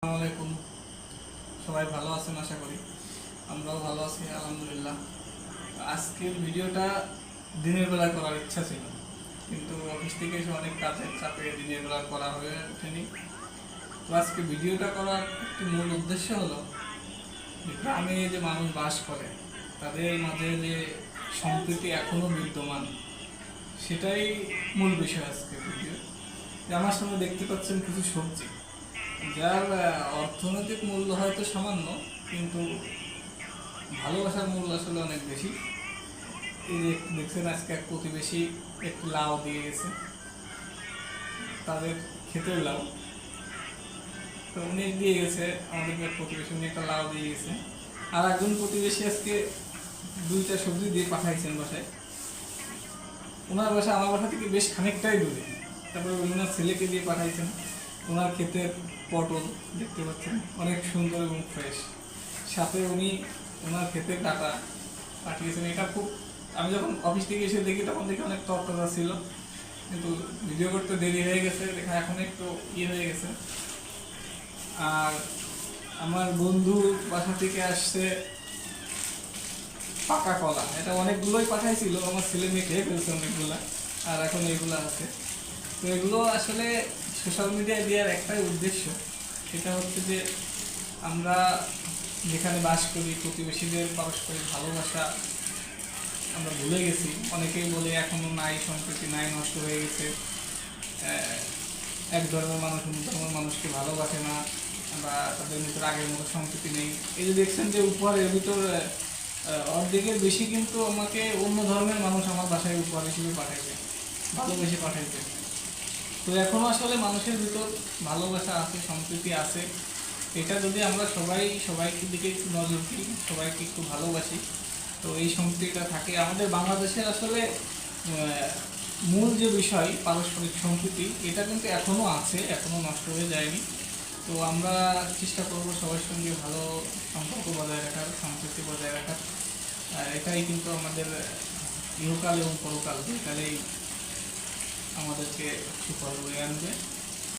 আসসালামু আলাইকুম। সবাই ভালো আছেন আশা করি। আমরাও ভালো আছি আলহামদুলিল্লাহ। আজকের ভিডিওটা দিনের বেলা করার ইচ্ছা ছিল, কিন্তু অফিস থেকে এসে অনেক কাজের চাপে দিনের বেলা করা হয়ে ওঠেনি। তো আজকে ভিডিওটা করার একটি মূল উদ্দেশ্য হলো যে গ্রামে যে মানুষ বাস করে তাদের মাঝে যে সম্প্রীতি এখনো বিদ্যমান, সেটাই মূল বিষয় আজকে ভিডিও। যে আমার সামনে দেখতে পাচ্ছেন কিছু সবজি, যার অর্থনৈতিক মূল্য হয়তো সামান্য, কিন্তু ভালোবাসার মূল্য আসলে অনেক বেশি। এই যে দেখছেন, আজকে এক প্রতিবেশী একটু লাউ দিয়ে গেছে, তাদের ক্ষেতের লাউ। তো উনি দিয়ে গেছে, আমাদের এক প্রতিবেশী উনি একটা লাউ দিয়ে গেছে। আর একজন প্রতিবেশী আজকে দুইটা সবজি দিয়ে পাঠাইছেন বাসায়। ওনার বাসা আমার বাসা থেকে বেশ খানিকটাই দূরে। তারপরে ওনার ছেলেকে দিয়ে পাঠাইছেন। ওনার ক্ষেতের পটল দেখতে পাচ্ছেন অনেক সুন্দর এবং ফ্রেশ। সাথে উনি ওনার ক্ষেতের ডাটা পাঠিয়েছেন। এটা খুব, আমি যখন অফিস থেকে এসে দেখি তখন দেখি অনেক তরতাজা ছিল, কিন্তু ভিডিও করতে দেরি হয়ে গেছে, দেখা এখন একটু হয়ে গেছে। আর আমার বন্ধু বাসা থেকে আসছে পাকা কলা, এটা অনেকগুলোই পাঠাইছিল, আমার ছেলে মেয়ে খেয়ে ফেলছে অনেকগুলা, আর এখন এগুলো আছে। তো এগুলো আসলে সোশ্যাল মিডিয়ায় দেওয়ার একটাই উদ্দেশ্য, সেটা হচ্ছে যে আমরা যেখানে বাস করি প্রতিবেশীদের পারস্পরিক ভালোবাসা আমরা ভুলে গেছি। অনেকেই বলে এখনো নাই, সম্প্রীতি নাই, নষ্ট হয়ে গেছে। এক ধর্মের মানুষ অন্য ধর্মের মানুষকে ভালোবাসে না, বা তাদের ভিতরে আগের মতো সম্প্রীতি নেই। এই যে দেখছেন যে উপহারের ভিতর অর্ধেকের বেশি কিন্তু আমাকে অন্য ধর্মের মানুষ আমার বাসায় উপহার হিসেবে পাঠাইছে, ভালোবেসে পাঠাইছে। তো এখনো আসলে মানুষের ভিতর ভালোবাসা আছে, সম্প্রীতি আছে। এটা যদি আমরা সবাইকে দিকে একটু নজর দিই, সবাইকে একটু ভালোবাসি, তো এই সম্প্রীতিটা থাকে। আমাদের বাংলাদেশের আসলে মূল যে বিষয় পারস্পরিক সম্প্রীতি, এটা কিন্তু এখনো আছে, এখনো নষ্ট হয়ে যায়নি। তো আমরা চেষ্টা করব সবার সঙ্গে ভালো সম্পর্ক বজায় রাখার, সম্প্রীতি বজায় রাখার। এটাই কিন্তু আমাদের ইহকাল এবং পরকাল দুইকালেই আমাদেরকে সুফল বয়ে আনবে।